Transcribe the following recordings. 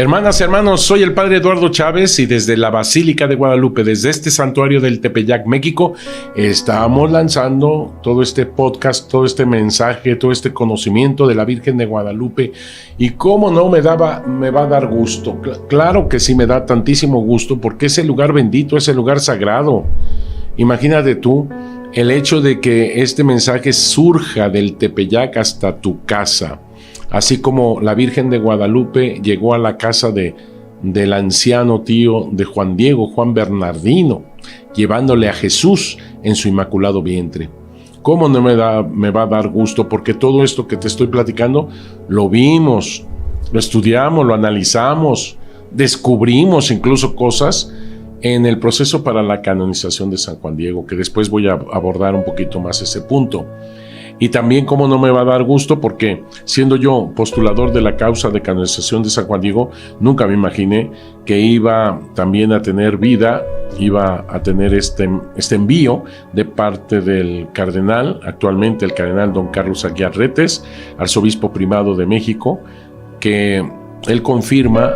Hermanas, hermanos, soy el Padre Eduardo Chávez y desde la Basílica de Guadalupe, desde este santuario del Tepeyac, México, estamos lanzando todo este podcast, todo este mensaje, todo este conocimiento de la Virgen de Guadalupe. Y cómo no me va a dar gusto. Claro que sí me da tantísimo gusto porque es el lugar bendito, es el lugar sagrado. Imagínate tú el hecho de que este mensaje surja del Tepeyac hasta tu casa. Así como la Virgen de Guadalupe llegó a la casa del anciano tío de Juan Diego, Juan Bernardino, llevándole a Jesús en su inmaculado vientre. ¿Cómo no me va a dar gusto? Porque todo esto que te estoy platicando lo vimos, lo estudiamos, lo analizamos, descubrimos incluso cosas en el proceso para la canonización de San Juan Diego, que después voy a abordar un poquito más ese punto. Y también cómo no me va a dar gusto porque siendo yo postulador de la causa de canonización de San Juan Diego, nunca me imaginé que iba también a tener vida, iba a tener este envío de parte del cardenal, actualmente el cardenal don Carlos Aguiar Retes, arzobispo primado de México, que él confirma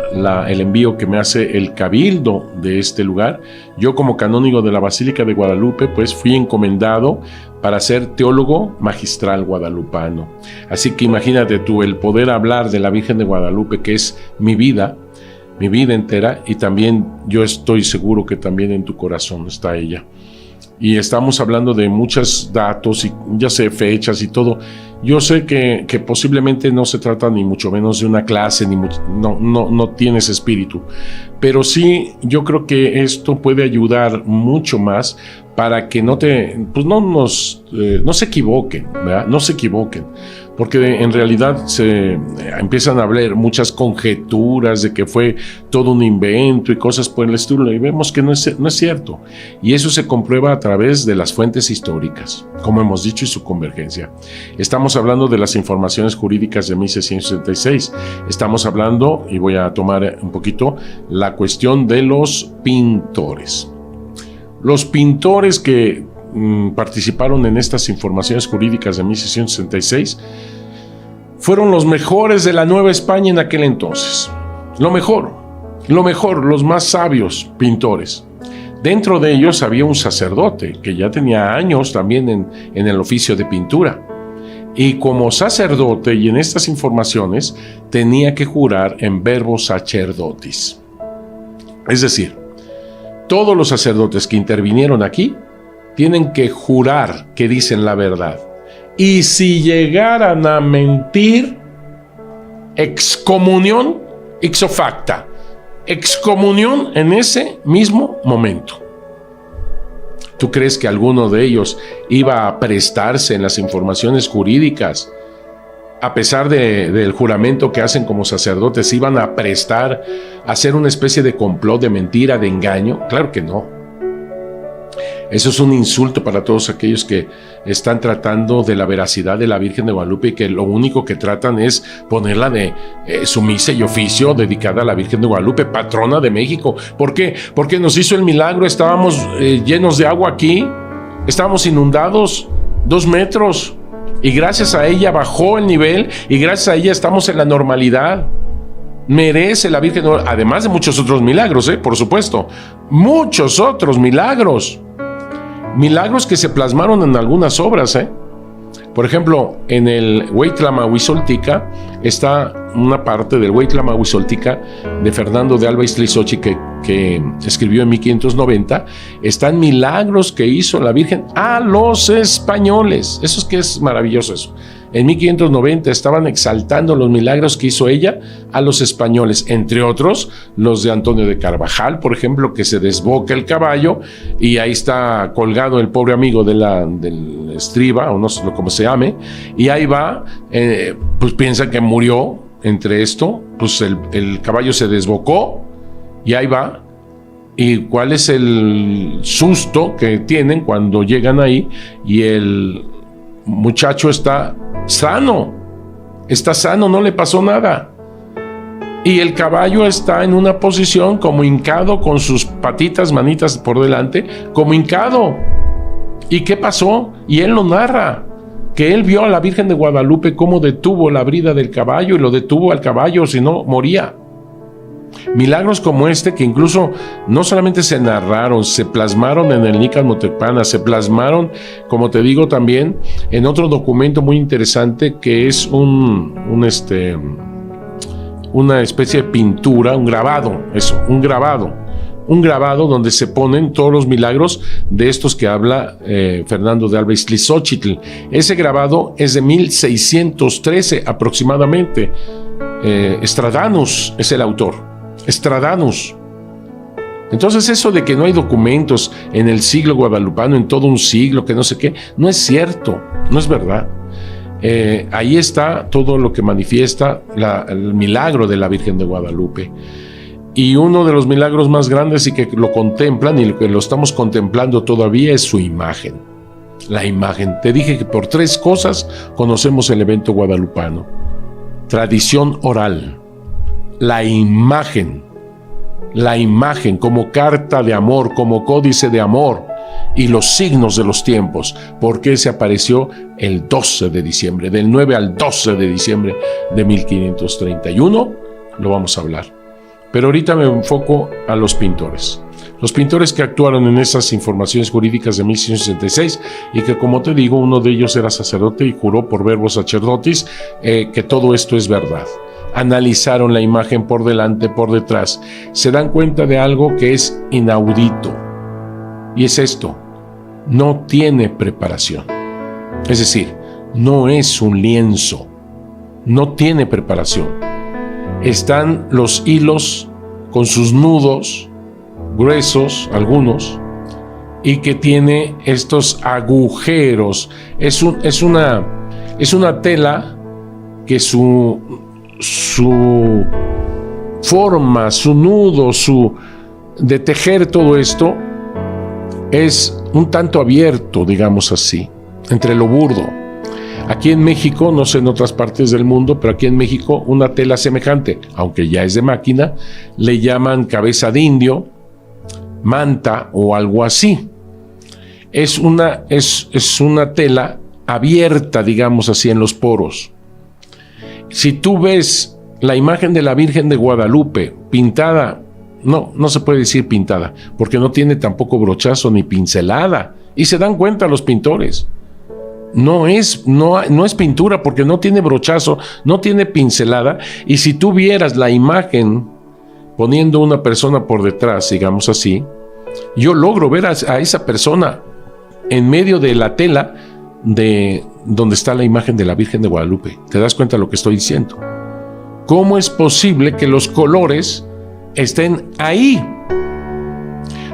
el envío que me hace el cabildo de este lugar. Yo como canónigo de la Basílica de Guadalupe, pues fui encomendado para ser teólogo magistral guadalupano. Así que imagínate tú el poder hablar de la Virgen de Guadalupe, que es mi vida entera, y también yo estoy seguro que también en tu corazón está ella. Y estamos hablando de muchos datos y ya sé, fechas y todo. Yo sé que posiblemente no se trata ni mucho menos de una clase, no tienes espíritu. Pero sí, yo creo que esto puede ayudar mucho más para que no se equivoquen, ¿verdad? No se equivoquen. Porque en realidad se empiezan a hablar muchas conjeturas de que fue todo un invento y cosas por el estilo, y vemos que no es cierto. Y eso se comprueba a través de las fuentes históricas, como hemos dicho, y su convergencia. Estamos hablando de las informaciones jurídicas de 1666. Estamos hablando, y voy a tomar un poquito, la cuestión de los pintores. Los pintores que participaron en estas informaciones jurídicas de 1666 fueron los mejores de la Nueva España en aquel entonces. Lo mejor, los más sabios pintores. Dentro de ellos había un sacerdote que ya tenía años también en el oficio de pintura. Y como sacerdote y en estas informaciones tenía que jurar en verbo sacerdotis. Es decir, todos los sacerdotes que intervinieron aquí tienen que jurar que dicen la verdad. Y si llegaran a mentir, excomunión ipso facto. Excomunión en ese mismo momento. ¿Tú crees que alguno de ellos iba a prestarse en las informaciones jurídicas? A pesar del juramento que hacen como sacerdotes, ¿iban a prestar a hacer una especie de complot, de mentira, de engaño? Claro que no. Eso es un insulto para todos aquellos que están tratando de la veracidad de la Virgen de Guadalupe y que lo único que tratan es ponerla de su misa y oficio dedicada a la Virgen de Guadalupe, patrona de México. ¿Por qué? Porque nos hizo el milagro, estábamos llenos de agua aquí, estábamos inundados 2 metros y gracias a ella bajó el nivel y gracias a ella estamos en la normalidad. Merece la Virgen, además de muchos otros milagros, por supuesto, muchos otros milagros. Milagros que se plasmaron en algunas obras, Por ejemplo, en el Hueytlamahuizoltica está una parte del Hueytlamahuizoltica de Fernando de Alba Istlizochi que escribió en 1590. Están milagros que hizo la Virgen a los españoles. Eso es que es maravilloso eso. En 1590 estaban exaltando los milagros que hizo ella a los españoles, entre otros los de Antonio de Carvajal, por ejemplo, que se desboca el caballo y ahí está colgado el pobre amigo del estriba, o no sé cómo se llame, y ahí va, pues piensan que murió entre esto, pues el caballo se desbocó y ahí va. ¿Y cuál es el susto que tienen cuando llegan ahí y el muchacho está sano, no le pasó nada? Y el caballo está en una posición como hincado, con sus patitas, manitas por delante, como hincado. ¿Y qué pasó? Y él lo narra, que él vio a la Virgen de Guadalupe cómo detuvo la brida del caballo y lo detuvo al caballo, si no moría. Milagros como este, que incluso no solamente se narraron, se plasmaron en el Nícar Motepana, se plasmaron, como te digo, también en otro documento muy interesante que es una especie de pintura, un grabado donde se ponen todos los milagros de estos que habla Fernando de Alba Iztlizóchitl. Ese grabado es de 1613 aproximadamente. Estradamus es el autor. Estradamus. Entonces eso de que no hay documentos en el siglo guadalupano, en todo un siglo, que no sé qué, no es cierto, no es verdad. Ahí está todo lo que manifiesta el milagro de la Virgen de Guadalupe. Y uno de los milagros más grandes y que lo contemplan y que lo estamos contemplando todavía es su imagen. La imagen. Te dije que por 3 cosas conocemos el evento guadalupano. Tradición oral. La imagen como carta de amor, como códice de amor, y los signos de los tiempos. ¿Por qué se apareció el 12 de diciembre? Del 9 al 12 de diciembre de 1531 lo vamos a hablar. Pero ahorita me enfoco a los pintores. Los pintores que actuaron en esas informaciones jurídicas de 1666 y que, como te digo, uno de ellos era sacerdote y juró por verbo sacerdotis que todo esto es verdad. Analizaron la imagen por delante, por detrás. Se dan cuenta de algo que es inaudito. Y es esto: no tiene preparación. Es decir, no es un lienzo. No tiene preparación. Están los hilos con sus nudos gruesos, algunos, y que tiene estos agujeros. Es una tela que su forma, su nudo, de tejer todo esto es un tanto abierto, digamos así, entre lo burdo. Aquí en México, no sé en otras partes del mundo, pero aquí en México una tela semejante, aunque ya es de máquina, le llaman cabeza de indio, manta o algo así. Es una tela abierta, digamos así, en los poros. Si tú ves la imagen de la Virgen de Guadalupe pintada, no se puede decir pintada, porque no tiene tampoco brochazo ni pincelada, y se dan cuenta los pintores. No es pintura porque no tiene brochazo, no tiene pincelada, y si tú vieras la imagen poniendo una persona por detrás, digamos así, yo logro ver a esa persona en medio de la tela de donde está la imagen de la Virgen de Guadalupe. ¿Te das cuenta de lo que estoy diciendo? ¿Cómo es posible que los colores estén ahí?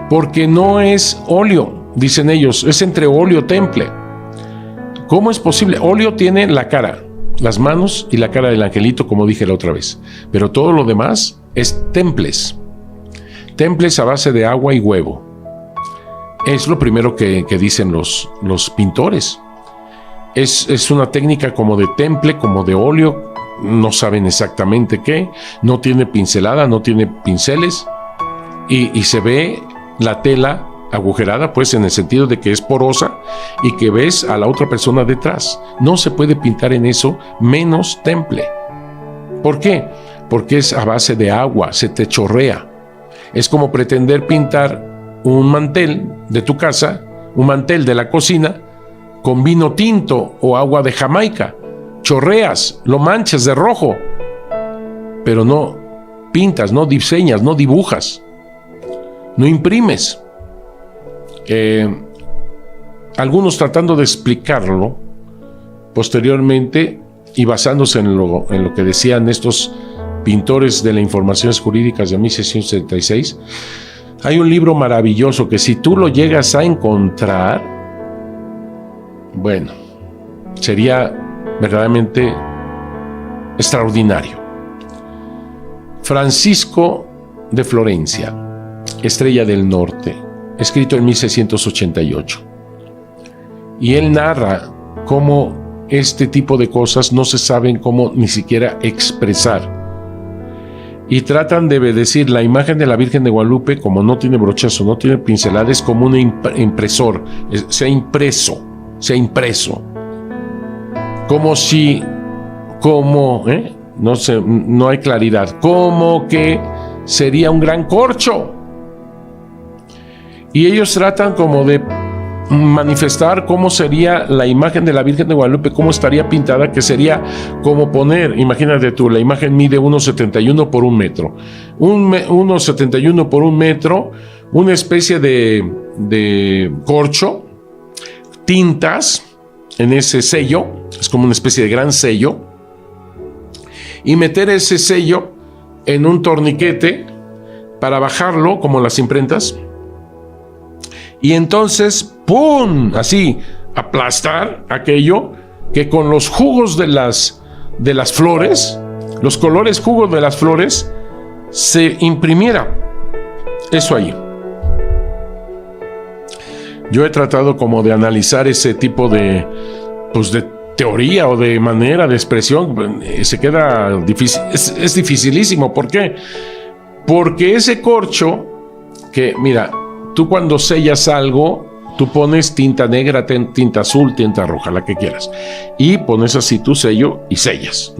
Porque no es óleo, dicen ellos, es entre óleo temple. ¿Cómo es posible? Óleo tiene la cara, las manos y la cara del angelito, como dije la otra vez, pero todo lo demás es temples. Temples a base de agua y huevo. Es lo primero que dicen los pintores. Es una técnica como de temple, como de óleo, no saben exactamente qué, no tiene pincelada, no tiene pinceles, y se ve la tela agujerada, pues en el sentido de que es porosa y que ves a la otra persona detrás. No se puede pintar en eso menos temple. ¿Por qué? Porque es a base de agua, se te chorrea. Es como pretender pintar un mantel de tu casa, un mantel de la cocina, con vino tinto o agua de Jamaica. Chorreas, lo manchas de rojo, pero no pintas, no diseñas, no dibujas, no imprimes. Algunos tratando de explicarlo posteriormente y basándose en lo que decían estos pintores de las informaciones jurídicas de 1676, hay un libro maravilloso que si tú lo llegas a encontrar, bueno, sería verdaderamente extraordinario. Francisco de Florencia, Estrella del Norte, escrito en 1688. Y él narra cómo este tipo de cosas no se saben cómo ni siquiera expresar. Y tratan de decir, la imagen de la Virgen de Guadalupe, como no tiene brochazo, no tiene pincelada, es como un impresor, se ha impreso. No sé, no hay claridad. Como que sería un gran corcho. Y ellos tratan como de manifestar cómo sería la imagen de la Virgen de Guadalupe, cómo estaría pintada, que sería como poner, imagínate tú, la imagen mide 1,71 por 1 metro. 1,71 por 1 metro, una especie de corcho, tintas en ese sello, es como una especie de gran sello, y meter ese sello en un torniquete para bajarlo, como las imprentas, y entonces, ¡pum!, así, aplastar aquello que con los jugos de las flores, los colores jugos de las flores, se imprimiera eso ahí. Yo he tratado como de analizar ese tipo de teoría o de manera de expresión. Se queda difícil, es dificilísimo. ¿Por qué? Porque ese corcho, que mira, tú cuando sellas algo, tú pones tinta negra, tinta azul, tinta roja, la que quieras, y pones así tu sello y sellas.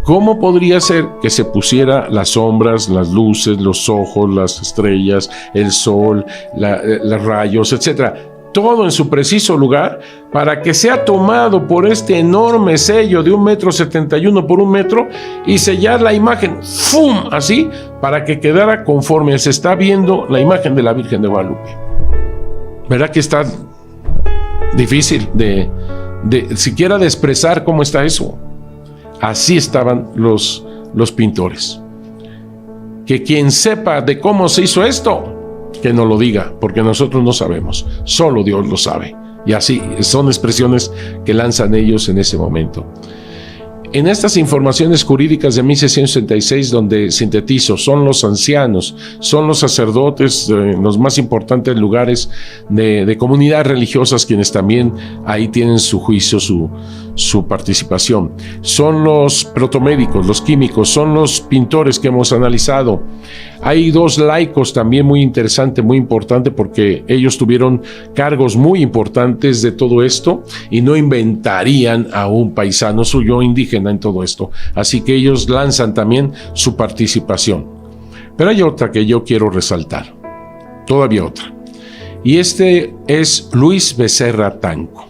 ¿Cómo podría ser que se pusiera las sombras, las luces, los ojos, las estrellas, el sol, los rayos, etcétera, todo en su preciso lugar, para que sea tomado por este enorme sello de 1,71 m por 1 metro y sellar la imagen, ¡fum!, así, para que quedara conforme se está viendo la imagen de la Virgen de Guadalupe? ¿Verdad que está difícil de siquiera de expresar cómo está eso? Así estaban los pintores. Que quien sepa de cómo se hizo esto, que nos lo diga, porque nosotros no sabemos, solo Dios lo sabe. Y así son expresiones que lanzan ellos en ese momento. En estas informaciones jurídicas de 1666, donde sintetizo, son los ancianos, son los sacerdotes, los más importantes lugares de comunidades religiosas, quienes también ahí tienen su juicio, su participación. Son los protomédicos, los químicos, son los pintores que hemos analizado. Hay 2 laicos también muy interesante, muy importante, porque ellos tuvieron cargos muy importantes de todo esto y no inventarían a un paisano suyo indígena en todo esto. Así que ellos lanzan también su participación. Pero hay otra que yo quiero resaltar, todavía otra. Y este es Luis Becerra Tanco.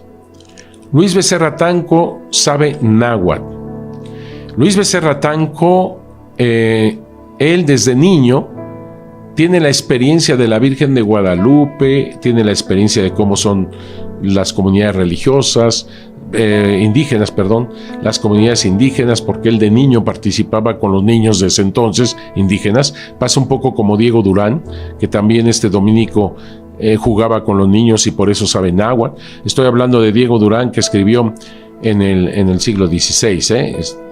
Luis Becerra Tanco sabe náhuatl. Luis Becerra Tanco, él desde niño tiene la experiencia de la Virgen de Guadalupe, tiene la experiencia de cómo son las comunidades religiosas, las comunidades indígenas, porque él de niño participaba con los niños de ese entonces, indígenas. Pasa un poco como Diego Durán, que también dominico jugaba con los niños y por eso sabe náhuatl. Estoy hablando de Diego Durán, que escribió en el siglo XVI,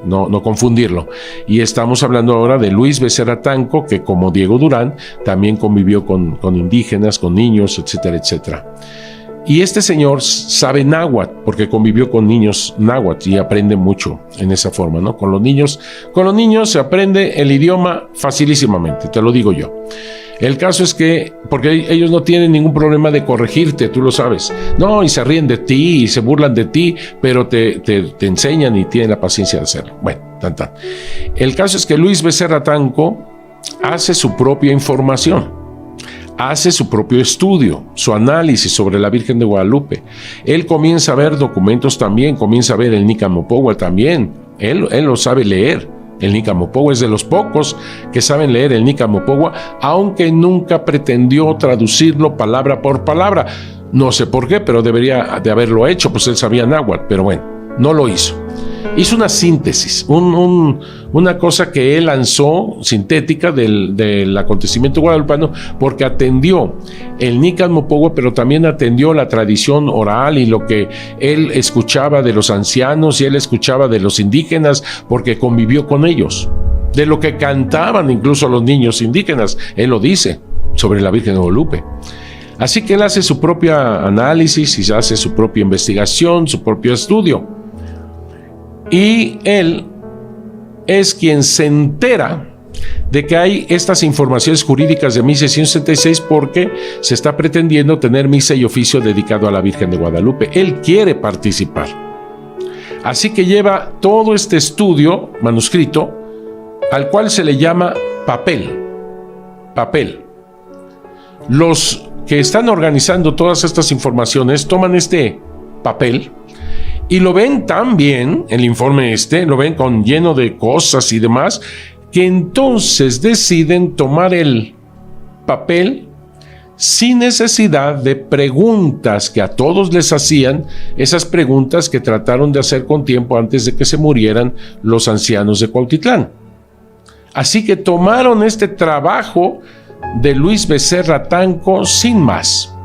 no confundirlo. Y estamos hablando ahora de Luis Becerra Tanco, que como Diego Durán también convivió con indígenas, con niños, etcétera, etcétera. Y este señor sabe náhuatl porque convivió con niños náhuatl y aprende mucho en esa forma, ¿no? Con los niños se aprende el idioma facilísimamente, te lo digo yo. El caso es que, porque ellos no tienen ningún problema de corregirte, tú lo sabes. No, y se ríen de ti y se burlan de ti, pero te enseñan y tienen la paciencia de hacerlo. Bueno, El caso es que Luis Becerra Tanco hace su propia información. Hace su propio estudio, su análisis sobre la Virgen de Guadalupe. Él comienza a ver documentos también, comienza a ver el Nican-Mopohua también. Él lo sabe leer. El Nican-Mopohua es de los pocos que saben leer el Nican-Mopohua, aunque nunca pretendió traducirlo palabra por palabra. No sé por qué, pero debería de haberlo hecho, pues él sabía náhuatl, pero bueno, no lo hizo. Hizo una síntesis, una cosa que él lanzó sintética del acontecimiento guadalupano, porque atendió el Nican-Mopohua, pero también atendió la tradición oral y lo que él escuchaba de los ancianos y él escuchaba de los indígenas, porque convivió con ellos. De lo que cantaban incluso los niños indígenas, él lo dice sobre la Virgen de Guadalupe. Así que él hace su propio análisis y hace su propia investigación, su propio estudio. Y él es quien se entera de que hay estas informaciones jurídicas de 1666 porque se está pretendiendo tener misa y oficio dedicado a la Virgen de Guadalupe. Él quiere participar. Así que lleva todo este estudio manuscrito, al cual se le llama papel. Los que están organizando todas estas informaciones toman este papel y lo ven tan bien, el informe lo ven con lleno de cosas y demás, que entonces deciden tomar el papel sin necesidad de preguntas que a todos les hacían, esas preguntas que trataron de hacer con tiempo antes de que se murieran los ancianos de Cuautitlán. Así que tomaron este trabajo de Luis Becerra Tanco sin más.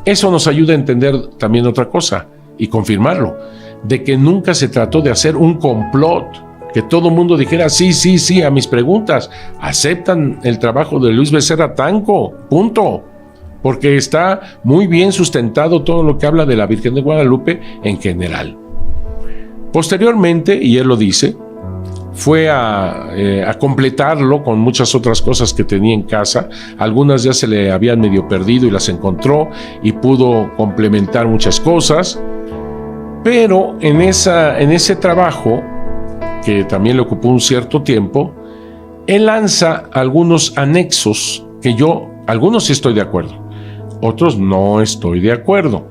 Eso nos ayuda a entender también otra cosa y confirmarlo, de que nunca se trató de hacer un complot, que todo mundo dijera sí a mis preguntas, aceptan el trabajo de Luis Becerra Tanco, punto, porque está muy bien sustentado todo lo que habla de la Virgen de Guadalupe en general. Posteriormente, y él lo dice, fue a completarlo con muchas otras cosas que tenía en casa. Algunas ya se le habían medio perdido y las encontró y pudo complementar muchas cosas. Pero en ese trabajo, que también le ocupó un cierto tiempo, él lanza algunos anexos que algunos sí estoy de acuerdo, otros no estoy de acuerdo.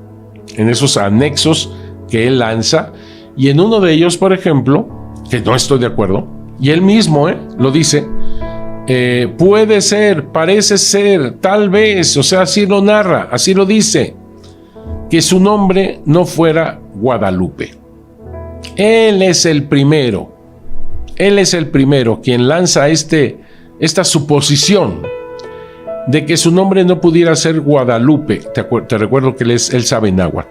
En esos anexos que él lanza, y en uno de ellos, por ejemplo, que no estoy de acuerdo, y él mismo lo dice, puede ser, parece ser, tal vez, o sea, así lo narra, así lo dice, que su nombre no fuera Guadalupe. Él es el primero quien lanza esta suposición de que su nombre no pudiera ser Guadalupe. Te recuerdo que él sabe náhuatl,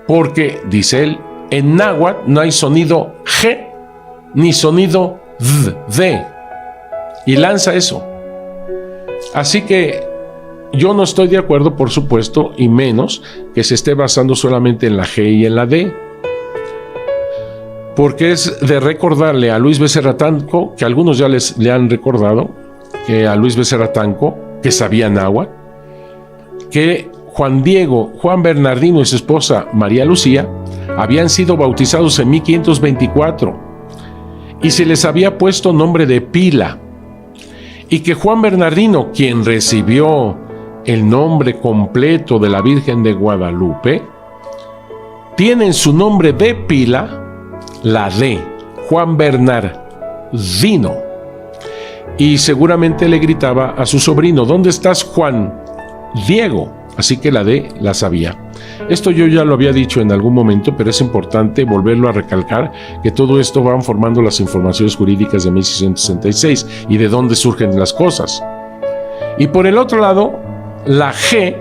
porque, dice él, en náhuatl no hay sonido G ni sonido D, y lanza eso. Así que yo no estoy de acuerdo, por supuesto, y menos que se esté basando solamente en la G y en la D, porque es de recordarle a Luis Becerra Tanco, que algunos ya le han recordado, que a Luis Becerra Tanco, que sabía náhuatl, que Juan Bernardino y su esposa María Lucía habían sido bautizados en 1524 y se les había puesto nombre de pila, y que Juan Bernardino, quien recibió el nombre completo de la Virgen de Guadalupe, tiene en su nombre de pila la D, Juan Bernardino, y seguramente le gritaba a su sobrino: ¿dónde estás, Juan Diego? Así que la D la sabía. Esto yo ya lo había dicho en algún momento, pero es importante volverlo a recalcar, que todo esto van formando las informaciones jurídicas de 1666 y de dónde surgen las cosas. Y por el otro lado, la G,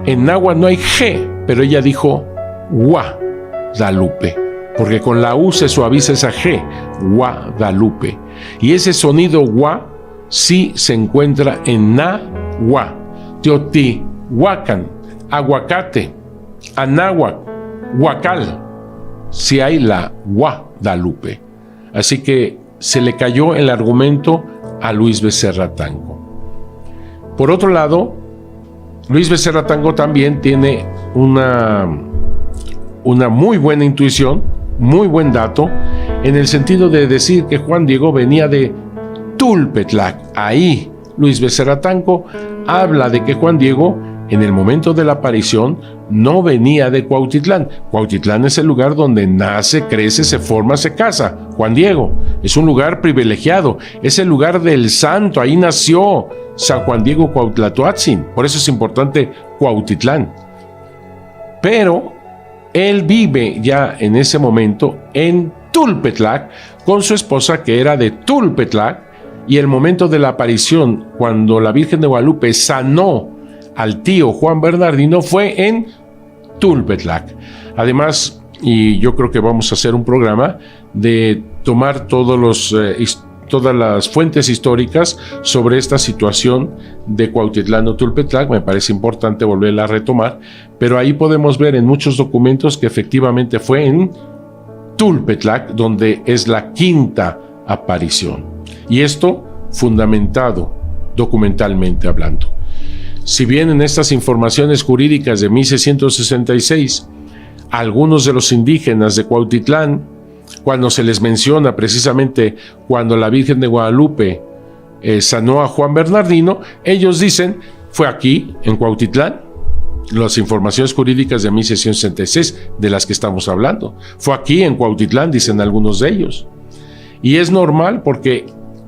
en náhuatl no hay G, pero ella dijo Guadalupe, porque con la U se suaviza esa G, Guadalupe. Y ese sonido gua sí se encuentra en náhuatl, Teotihuacán, aguacate, anáhuac, huacal, si hay la Guadalupe. Así que se le cayó el argumento a Luis Becerra Tanco. Por otro lado, Luis Becerra Tanco también tiene una muy buena intuición, muy buen dato, en el sentido de decir que Juan Diego venía de Tulpetlac. Ahí Luis Becerra Tanco habla de que Juan Diego, en el momento de la aparición, no venía de Cuautitlán. Cuautitlán es el lugar donde nace, crece, se forma, se casa. Juan Diego es un lugar privilegiado, es el lugar del santo, ahí nació San Juan Diego Cuauhtlatoatzin, por eso es importante Cuautitlán. Pero él vive ya en ese momento en Tulpetlac con su esposa, que era de Tulpetlac, y el momento de la aparición, cuando la Virgen de Guadalupe sanó al tío Juan Bernardino, fue en Tulpetlac. Además, y yo creo que vamos a hacer un programa de tomar todas las fuentes históricas sobre esta situación de Cuautitlán o Tulpetlac. Me parece importante volverla a retomar, pero ahí podemos ver en muchos documentos que efectivamente fue en Tulpetlac donde es la quinta aparición, y esto fundamentado documentalmente hablando. Si bien en estas informaciones jurídicas de 1666, algunos de los indígenas de Cuautitlán, cuando se les menciona precisamente cuando la Virgen de Guadalupe sanó a Juan Bernardino, ellos dicen, fue aquí, en Cuautitlán, las informaciones jurídicas de 1666 de las que estamos hablando. Fue aquí, en Cuautitlán, dicen algunos de ellos. Y es normal porque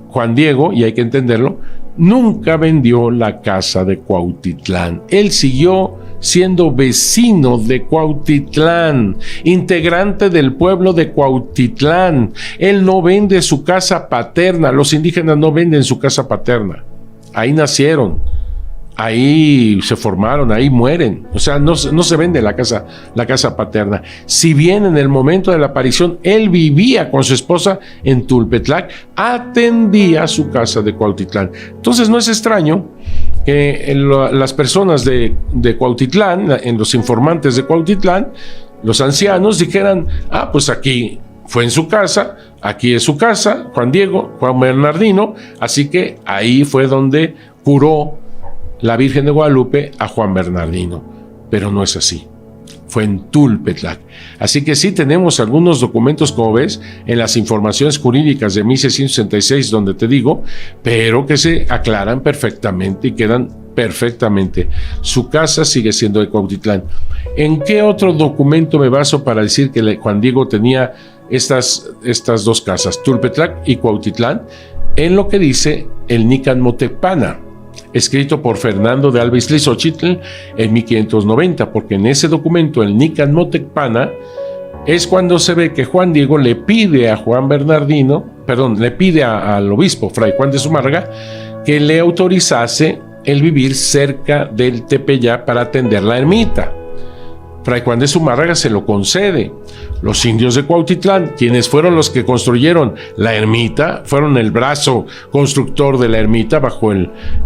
Juan Diego, y hay que entenderlo, nunca vendió la casa de Cuautitlán. Él siguió siendo vecino de Cuautitlán, integrante del pueblo de Cuautitlán. Él no vende su casa paterna. Los indígenas no venden su casa paterna. Ahí nacieron, ahí se formaron, ahí mueren. O sea, no se vende la casa paterna. Si bien en el momento de la aparición él vivía con su esposa en Tulpetlac, atendía su casa de Cuautitlán. Entonces no es extraño que las personas de Cuautitlán, en los informantes de Cuautitlán, los ancianos dijeran, pues aquí fue en su casa, aquí es su casa, Juan Bernardino, así que ahí fue donde curó la Virgen de Guadalupe a Juan Bernardino. Pero no es así. Fue en Tulpetlac. Así que sí tenemos algunos documentos, como ves, en las informaciones jurídicas de 1666, donde te digo, pero que se aclaran perfectamente y quedan perfectamente. Su casa sigue siendo de Cuautitlán. ¿En qué otro documento me baso para decir que Juan Diego tenía estas dos casas, Tulpetlac y Cuautitlán? En lo que dice el Nican Motecpana, escrito por Fernando de Alba Izlizóchitl en 1590, porque en ese documento, el Nican Motecpana, es cuando se ve que Juan Diego le pide a le pide al obispo Fray Juan de Zumárraga que le autorizase el vivir cerca del Tepeyá para atender la ermita. Fray Juan de Zumárraga se lo concede. Los indios de Cuautitlán, quienes fueron los que construyeron la ermita, fueron el brazo constructor de la ermita bajo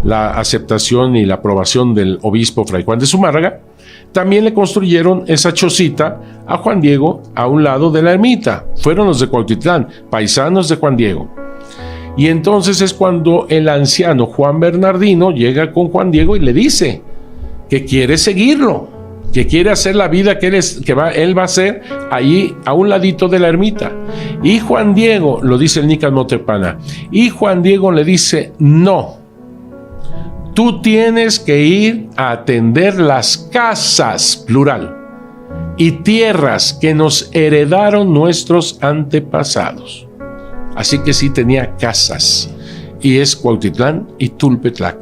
la aceptación y la aprobación del obispo Fray Juan de Zumárraga, también le construyeron esa chocita a Juan Diego a un lado de la ermita. Fueron los de Cuautitlán, paisanos de Juan Diego. Y entonces es cuando el anciano Juan Bernardino llega con Juan Diego y le dice que quiere seguirlo, que quiere hacer la vida que él va a hacer allí a un ladito de la ermita. Y Juan Diego, lo dice el Nican Motecpana, y Juan Diego le dice, no, tú tienes que ir a atender las casas, plural, y tierras que nos heredaron nuestros antepasados. Así que sí tenía casas, y es Cuautitlán y Tulpetlac,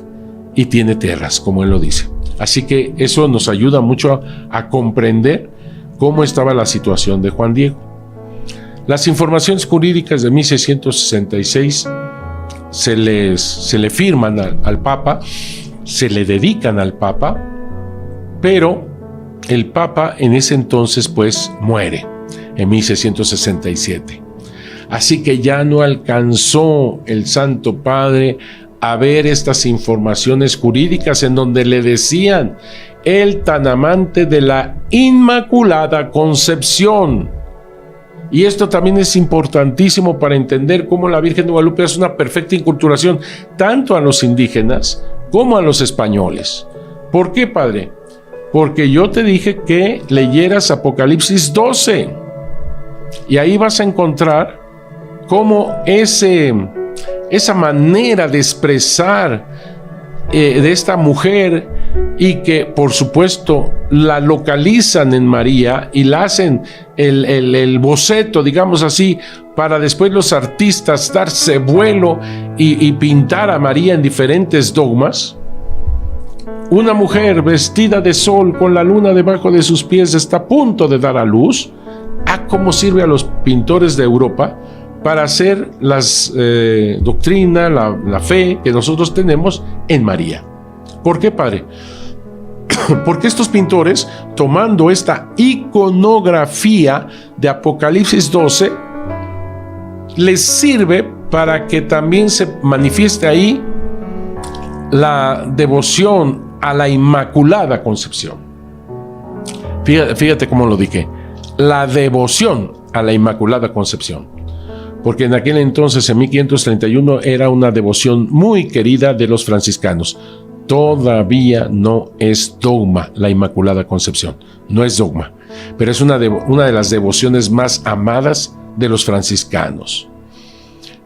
y tiene tierras, como él lo dice. Así que eso nos ayuda mucho a comprender cómo estaba la situación de Juan Diego. Las informaciones jurídicas de 1666 se le firman al Papa, se le dedican al Papa, pero el Papa en ese entonces pues muere en 1667. Así que ya no alcanzó el Santo Padre a ver estas informaciones jurídicas en donde le decían el tan amante de la Inmaculada Concepción. Y esto también es importantísimo para entender cómo la Virgen de Guadalupe es una perfecta inculturación tanto a los indígenas como a los españoles. ¿Por qué, padre? Porque yo te dije que leyeras Apocalipsis 12 y ahí vas a encontrar cómo esa manera de expresar de esta mujer, y que por supuesto la localizan en María y la hacen el boceto, digamos así, para después los artistas darse vuelo y pintar a María en diferentes dogmas. Una mujer vestida de sol con la luna debajo de sus pies está a punto de dar a luz. ¿Cómo sirve a los pintores de Europa para hacer las doctrina, la fe que nosotros tenemos en María? ¿Por qué, padre? Porque estos pintores, tomando esta iconografía de Apocalipsis 12, les sirve para que también se manifieste ahí la devoción a la Inmaculada Concepción. Fíjate cómo lo dije, la devoción a la Inmaculada Concepción. Porque en aquel entonces, en 1531, era una devoción muy querida de los franciscanos. Todavía no es dogma la Inmaculada Concepción, no es dogma, pero es una de las devociones más amadas de los franciscanos.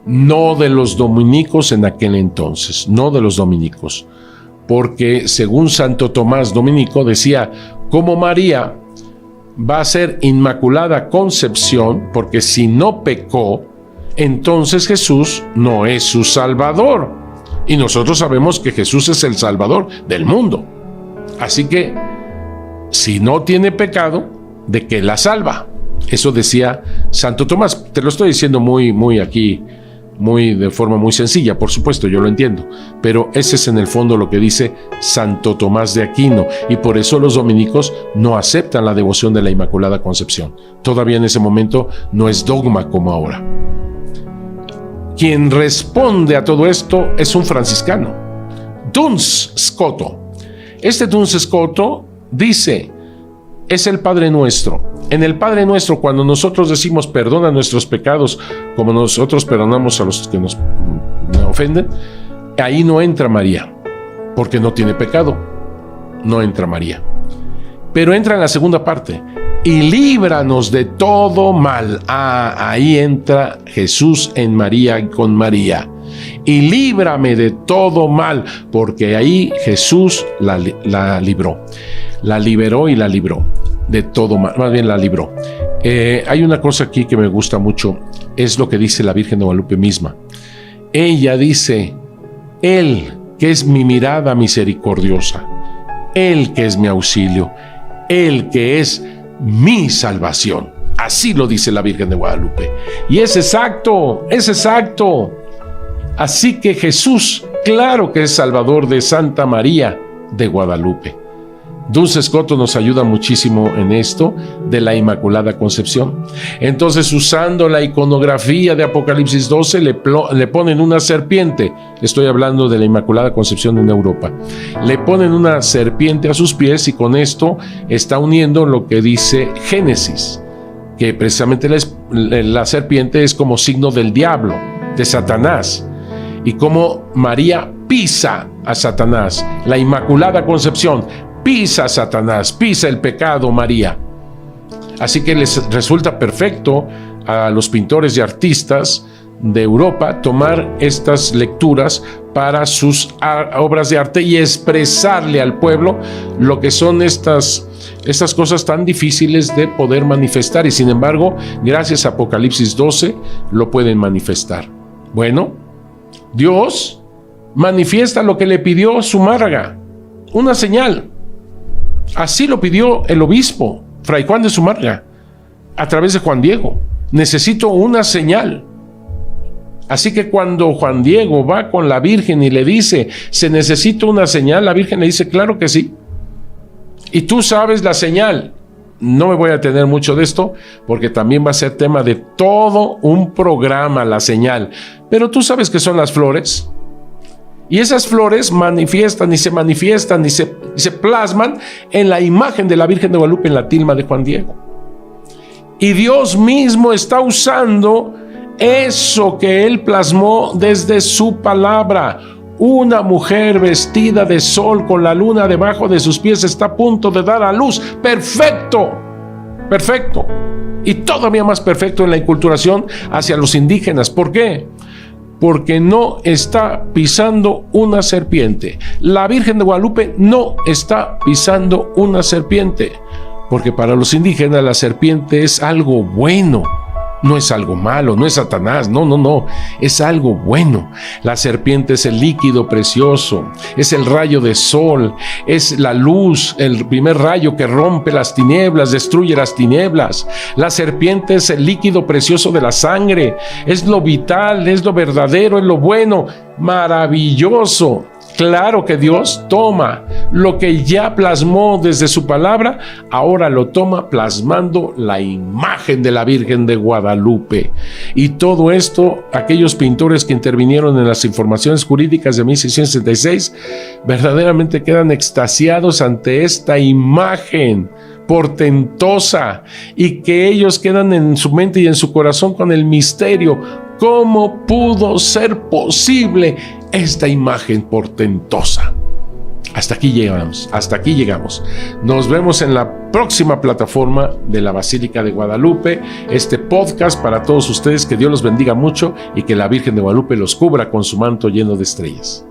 no de los dominicos en aquel entonces, no de los dominicos, porque según Santo Tomás Dominico decía, como María va a ser Inmaculada Concepción, porque si no pecó, entonces Jesús no es su Salvador. Y nosotros sabemos que Jesús es el Salvador del mundo. Así que, si no tiene pecado, ¿de qué la salva? Eso decía Santo Tomás. Te lo estoy diciendo muy aquí, de forma muy sencilla, por supuesto, yo lo entiendo, pero ese es en el fondo lo que dice Santo Tomás de Aquino, y por eso los dominicos no aceptan la devoción de la Inmaculada Concepción. Todavía en ese momento no es dogma como ahora. Quien responde a todo esto es un franciscano, Duns Scoto. Este Duns Scoto dice, es el Padre Nuestro. En el Padre Nuestro, cuando nosotros decimos perdona nuestros pecados, como nosotros perdonamos a los que nos ofenden, ahí no entra María, porque no tiene pecado, no entra María. Pero entra en la segunda parte, y líbranos de todo mal. Ahí entra Jesús en María y con María. Y líbrame de todo mal, porque ahí Jesús la libró. La liberó y la libró de todo mal, más bien la libró. Hay una cosa aquí que me gusta mucho, es lo que dice la Virgen de Guadalupe misma. Ella dice, Él que es mi mirada misericordiosa, Él que es mi auxilio, Él que es mi salvación. Así lo dice la Virgen de Guadalupe. Y es exacto, es exacto. Así que Jesús, claro que es Salvador de Santa María de Guadalupe. Duns Scoto nos ayuda muchísimo en esto de la Inmaculada Concepción. Entonces, usando la iconografía de Apocalipsis 12, le ponen una serpiente. Estoy hablando de la Inmaculada Concepción en Europa. Le ponen una serpiente a sus pies, y con esto está uniendo lo que dice Génesis, que precisamente la serpiente es como signo del diablo, de Satanás, y como María pisa a Satanás. La Inmaculada Concepción pisa a Satanás, pisa el pecado, María. Así que les resulta perfecto a los pintores y artistas de Europa tomar estas lecturas para sus obras de arte y expresarle al pueblo lo que son estas cosas tan difíciles de poder manifestar, y sin embargo, gracias a Apocalipsis 12, lo pueden manifestar. Bueno, Dios manifiesta lo que le pidió Zumárraga, una señal. Así lo pidió el obispo, Fray Juan de Zumárraga, a través de Juan Diego. Necesito una señal. Así que cuando Juan Diego va con la Virgen y le dice, se necesita una señal, la Virgen le dice, claro que sí. Y tú sabes la señal. No me voy a tener mucho de esto, porque también va a ser tema de todo un programa, la señal. Pero tú sabes qué son las flores. Y esas flores manifiestan y se plasman en la imagen de la Virgen de Guadalupe, en la tilma de Juan Diego. Y Dios mismo está usando eso que Él plasmó desde su palabra. Una mujer vestida de sol con la luna debajo de sus pies está a punto de dar a luz. ¡Perfecto! Perfecto. Y todavía más perfecto en la inculturación hacia los indígenas. ¿Por qué? Porque no está pisando una serpiente. La Virgen de Guadalupe no está pisando una serpiente, porque para los indígenas la serpiente es algo bueno, no es algo malo, no es Satanás, no, es algo bueno. La serpiente es el líquido precioso, es el rayo de sol, es la luz, el primer rayo que rompe las tinieblas, destruye las tinieblas. La serpiente es el líquido precioso de la sangre, es lo vital, es lo verdadero, es lo bueno, maravilloso. Claro que Dios toma lo que ya plasmó desde su palabra, ahora lo toma plasmando la imagen de la Virgen de Guadalupe. Y todo esto, aquellos pintores que intervinieron en las informaciones jurídicas de 1666, verdaderamente quedan extasiados ante esta imagen portentosa, y que ellos quedan en su mente y en su corazón con el misterio. ¿Cómo pudo ser posible esta imagen portentosa? hasta aquí llegamos. Nos vemos en la próxima plataforma de la Basílica de Guadalupe. Este podcast para todos ustedes, que Dios los bendiga mucho y que la Virgen de Guadalupe los cubra con su manto lleno de estrellas.